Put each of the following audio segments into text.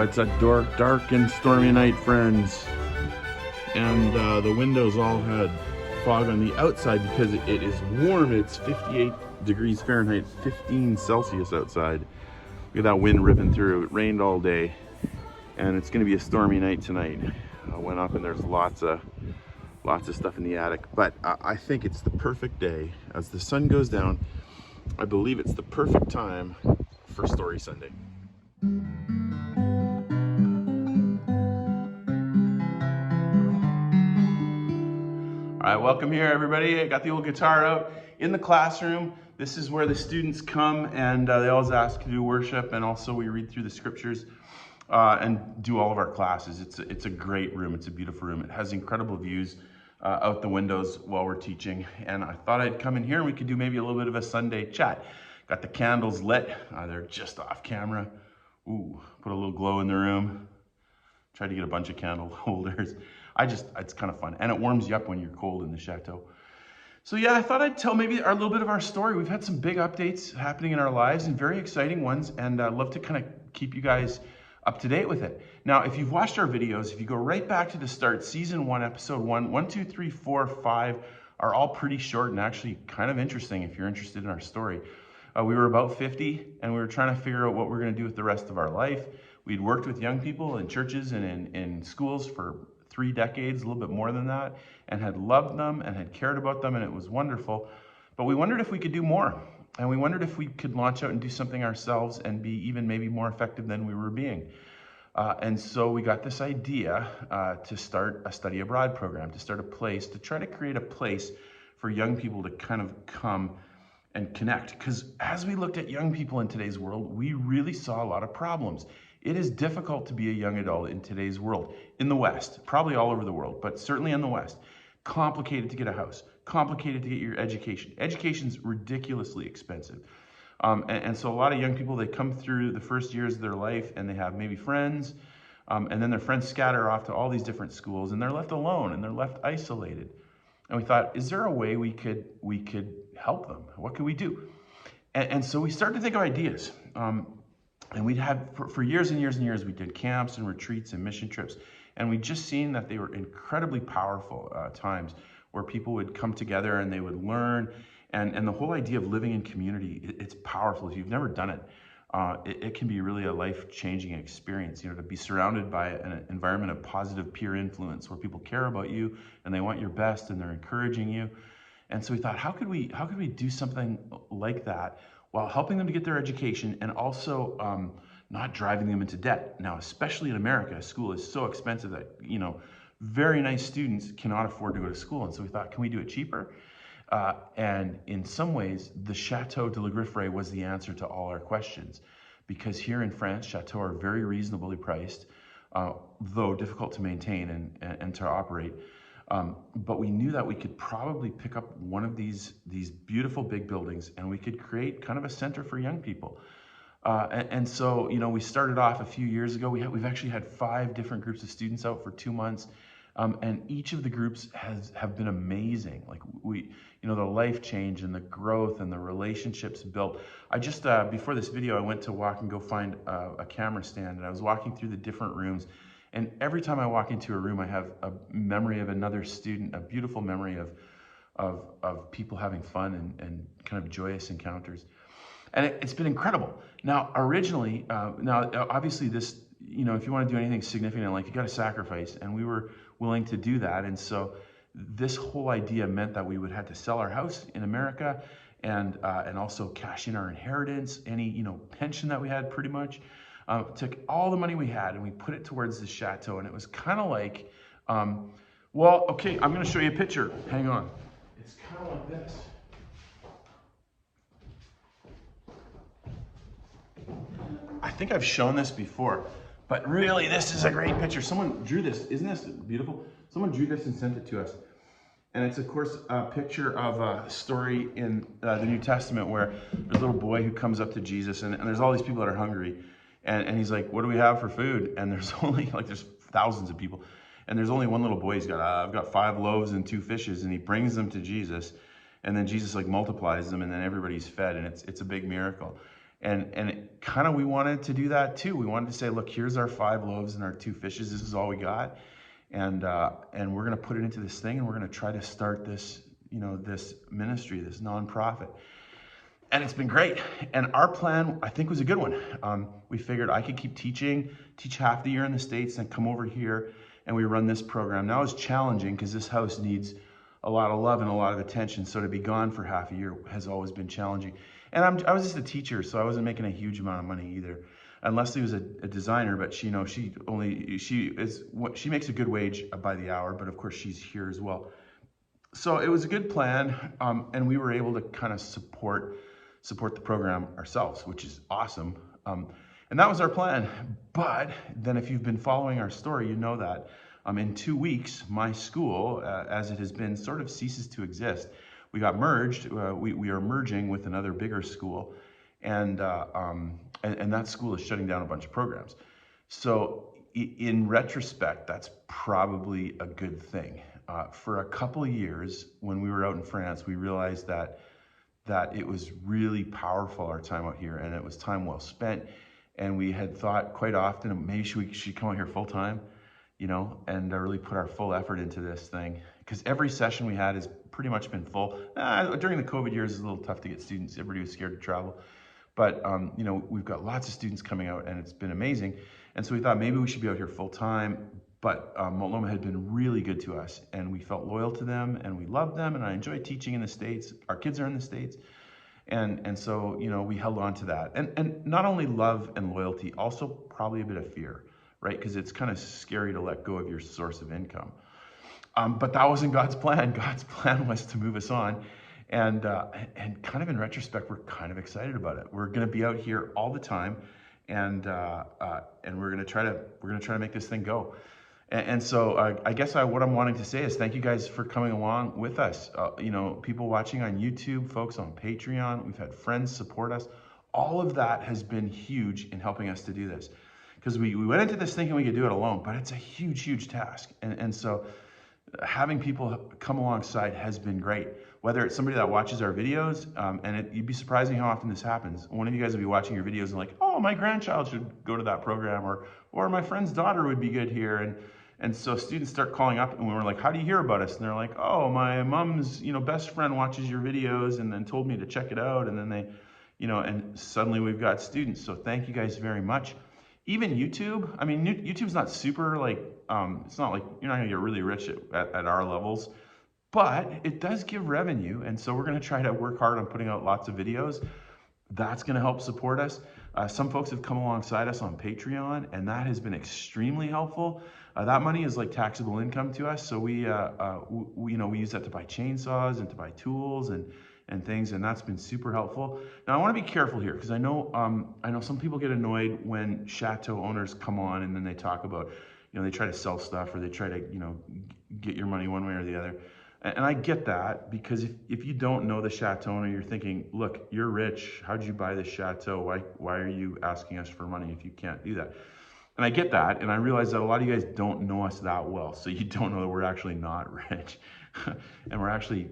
It's a dark and stormy night, friends. And the windows all had fog on the outside because it is warm. It's 58 degrees Fahrenheit, 15 Celsius outside. Look at that wind ripping through. It rained all day. And it's going to be a stormy night tonight. I went up and there's lots of stuff in the attic. But I think it's the perfect day. As the sun goes down, I believe it's the perfect time for Story Sunday. All right, welcome here, everybody. I got the old guitar out in the classroom. This is where the students come and they always ask to do worship, and also we read through the scriptures and do all of our classes. It's a great room. It's a beautiful room. It has incredible views out the windows while we're teaching. And I thought I'd come in here and we could do maybe a little bit of a Sunday chat. Got the candles lit. They're just off camera. Ooh, put a little glow in the room. Tried to get a bunch of candle holders. It's kind of fun. And it warms you up when you're cold in the chateau. So yeah, I thought I'd tell maybe a little bit of our story. We've had some big updates happening in our lives and very exciting ones. And I'd love to kind of keep you guys up to date with it. Now, if you've watched our videos, if you go right back to the start, season 1, episode 1, 2, 3, 4, 5 are all pretty short and actually kind of interesting if you're interested in our story. We were about 50 and we were trying to figure out what we're going to do with the rest of our life. We'd worked with young people in churches and in schools for 3 decades, a little bit more than that, and had loved them and had cared about them, and it was wonderful. But we wondered if we could do more. And we wondered if we could launch out and do something ourselves and be even maybe more effective than we were being. And so we got this idea to start a study abroad program, to start a place, to try to create a place for young people to kind of come and connect. Because as we looked at young people in today's world, we really saw a lot of problems. It is difficult to be a young adult in today's world, in the West, probably all over the world, but certainly in the West. Complicated to get a house, complicated to get your education. Education's ridiculously expensive. And so a lot of young people, they come through the first years of their life and they have maybe friends, and then their friends scatter off to all these different schools and they're left alone and they're left isolated. And we thought, is there a way we could help them? What could we do? And so we started to think of ideas. And we'd had, for years and years and years, we did camps and retreats and mission trips. And we'd just seen that they were incredibly powerful times where people would come together and they would learn. And the whole idea of living in community, it's powerful. If you've never done it, it can be really a life-changing experience, to be surrounded by an environment of positive peer influence where people care about you and they want your best and they're encouraging you. And so we thought, how could we do something like that while helping them to get their education and also not driving them into debt? Now, especially in America, school is so expensive that, very nice students cannot afford to go to school. And so we thought, can we do it cheaper? And in some ways, the Chateau de la Grifferaie was the answer to all our questions. Because here in France, Chateaux are very reasonably priced, though difficult to maintain and to operate. But we knew that we could probably pick up one of these beautiful big buildings and we could create kind of a center for young people. And so, we started off a few years ago. We've actually had 5 different groups of students out for 2 months. And each of the groups have been amazing. Like the life change and the growth and the relationships built. I just, before this video, I went to walk and go find a camera stand, and I was walking through the different rooms. And every time I walk into a room, I have a memory of another student, a beautiful memory of people having fun and kind of joyous encounters. And it's been incredible. Now, originally, obviously this, if you want to do anything significant, like you got to sacrifice, and we were willing to do that. And so this whole idea meant that we would have to sell our house in America and also cash in our inheritance, any, pension that we had pretty much. Took all the money we had and we put it towards the chateau. And it was kind of like, well, okay, I'm going to show you a picture. Hang on. It's kind of like this. I think I've shown this before, but really this is a great picture. Someone drew this. Isn't this beautiful? Someone drew this and sent it to us. And it's, of course, a picture of a story in the New Testament where there's a little boy who comes up to Jesus and there's all these people that are hungry. And he's like, what do we have for food? And there's only, there's thousands of people. And there's only one little boy. He's got, I've got 5 loaves and 2 fishes. And he brings them to Jesus. And then Jesus multiplies them and then everybody's fed. And it's a big miracle. And kind of we wanted to do that too. We wanted to say, look, here's our 5 loaves and our 2 fishes. This is all we got, and we're going to put it into this thing, and we're going to try to start this, this ministry, this nonprofit. And it's been great. And our plan, I think, was a good one. We figured I could keep teach half the year in the States, and come over here, and we run this program. Now it's challenging because this house needs a lot of love and a lot of attention. So to be gone for half a year has always been challenging. And I was just a teacher, so I wasn't making a huge amount of money either. And Leslie was a designer, but she makes a good wage by the hour, but of course she's here as well. So it was a good plan, and we were able to kind of support the program ourselves, which is awesome. And that was our plan. But then if you've been following our story, you know that in 2 weeks, my school, as it has been, sort of ceases to exist. We got merged. We are merging with another bigger school, and that school is shutting down a bunch of programs. So in retrospect, that's probably a good thing. For a couple of years, when we were out in France, we realized that it was really powerful, our time out here, and it was time well spent. And we had thought quite often, maybe we should come out here full time, and really put our full effort into this thing. Because every session we had has pretty much been full. During the COVID years, it's a little tough to get students. Everybody was scared to travel. But, we've got lots of students coming out, and it's been amazing. And so we thought maybe we should be out here full time. But Multnomah had been really good to us, and we felt loyal to them, and we loved them, and I enjoyed teaching in the States. Our kids are in the States. And so, we held on to that. And not only love and loyalty, also probably a bit of fear, right? Because it's kind of scary to let go of your source of income. But that wasn't God's plan. God's plan was to move us on. And kind of in retrospect, we're kind of excited about it. We're going to be out here all the time, and we're going to try to make this thing go. And so I guess what I'm wanting to say is thank you guys for coming along with us. People watching on YouTube, folks on Patreon, we've had friends support us. All of that has been huge in helping us to do this. Because we went into this thinking we could do it alone, but it's a huge, huge task. And so having people come alongside has been great. Whether it's somebody that watches our videos, you'd be surprising how often this happens. One of you guys will be watching your videos and like, oh, my grandchild should go to that program, or my friend's daughter would be good here. And so students start calling up, and we were like, how do you hear about us? And they're like, oh, my mom's best friend watches your videos and then told me to check it out. And then they, and suddenly we've got students. So thank you guys very much. Even YouTube, I mean, YouTube's not super it's not like you're not gonna get really rich at our levels, but it does give revenue. And so we're gonna try to work hard on putting out lots of videos. That's gonna help support us. Some folks have come alongside us on Patreon, and that has been extremely helpful. That money is like taxable income to us. So we use that to buy chainsaws and to buy tools and things, and that's been super helpful. Now I want to be careful here because I know some people get annoyed when Chateau owners come on and then they talk about, they try to sell stuff or they try to, get your money one way or the other. And I get that, because if you don't know the Chateau owner, you're thinking, look, you're rich. How'd you buy this Chateau? Why are you asking us for money if you can't do that? And I get that, and I realize that a lot of you guys don't know us that well, so you don't know that we're actually not rich, and we're actually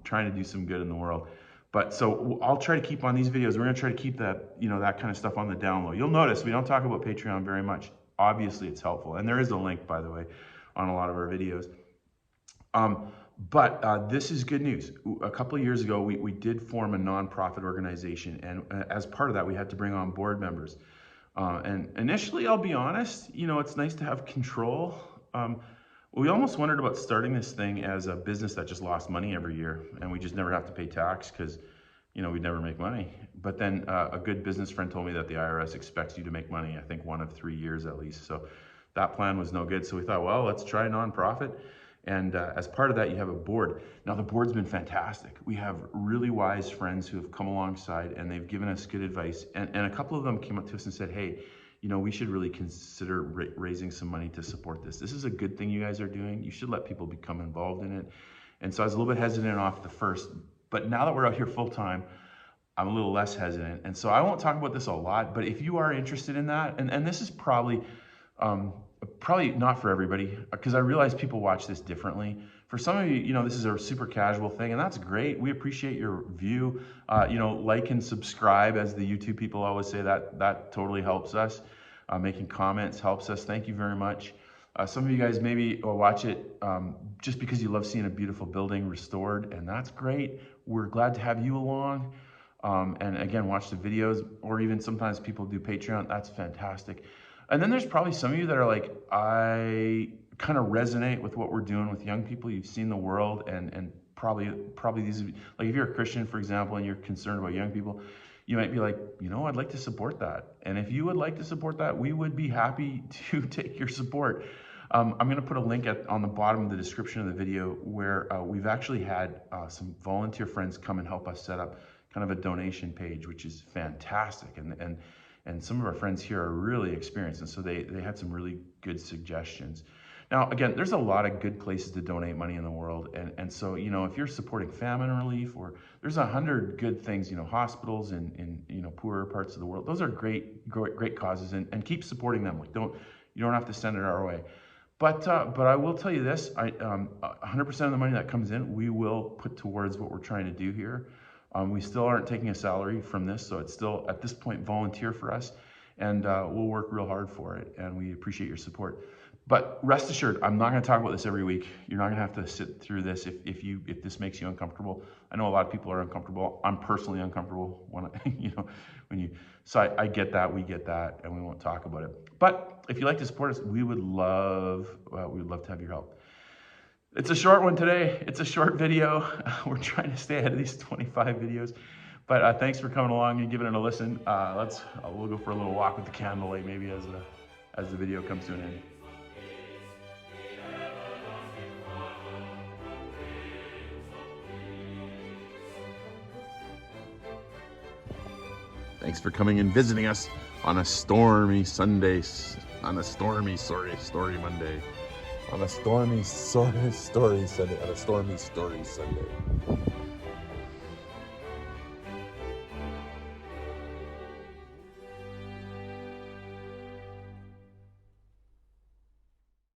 trying to do some good in the world. But so I'll try to keep on these videos. We're going to try to keep that, that kind of stuff on the down low. You'll notice we don't talk about Patreon very much. Obviously, it's helpful, and there is a link, by the way, on a lot of our videos. But this is good news. A couple of years ago, we did form a nonprofit organization, and as part of that, we had to bring on board members. And initially, I'll be honest, it's nice to have control. We almost wondered about starting this thing as a business that just lost money every year, and we just never have to pay tax because, we'd never make money. But then a good business friend told me that the IRS expects you to make money, I think 1 of 3 years at least. So that plan was no good. So we thought, well, let's try a nonprofit. And as part of that, you have a board. Now, the board's been fantastic. We have really wise friends who have come alongside, and they've given us good advice. And a couple of them came up to us and said, hey, we should really consider raising some money to support this. This is a good thing you guys are doing. You should let people become involved in it. And so I was a little bit hesitant off the first, but now that we're out here full time, I'm a little less hesitant. And so I won't talk about this a lot, but if you are interested in that, and this is probably not for everybody, because I realize people watch this differently. For some of you, you know, this is a super casual thing, and that's great. We appreciate your view. You know, like and subscribe, as the YouTube people always say. That totally helps us. Making comments helps us. Thank you very much. Some of you guys maybe will watch it just because you love seeing a beautiful building restored, and that's great. We're glad to have you along. And again, watch the videos, or even sometimes people do Patreon. That's fantastic. And then there's probably some of you that are like, I kind of resonate with what we're doing with young people. You've seen the world, and probably these, like if you're a Christian, for example, and you're concerned about young people, you might be like, you know, I'd like to support that. And if you would like to support that, we would be happy to take your support. I'm going to put a link on the bottom of the description of the video where we've actually had some volunteer friends come and help us set up kind of a donation page, which is fantastic. And some of our friends here are really experienced, and so they had some really good suggestions. Now, again, there's a lot of good places to donate money in the world, and so, you know, if you're supporting famine relief, or there's 100 good things, you know, hospitals in you know, poorer parts of the world, those are great causes, and keep supporting them. Like, you don't have to send it our way. But I will tell you this, 100% of the money that comes in, we will put towards what we're trying to do here. We still aren't taking a salary from this, so it's still, at this point, volunteer for us, and we'll work real hard for it, and we appreciate your support. But rest assured, I'm not going to talk about this every week. You're not going to have to sit through this if this makes you uncomfortable. I know a lot of people are uncomfortable. I'm personally uncomfortable so I get that, we get that, and we won't talk about it. But if you'd like to support us, we would love to have your help. It's a short one today. It's a short video. We're trying to stay ahead of these 25 videos. But thanks for coming along and giving it a listen. We'll go for a little walk with the candlelight maybe as the video comes to an end. Thanks for coming and visiting us on a stormy Sunday, on a stormy Monday. On a stormy story Sunday.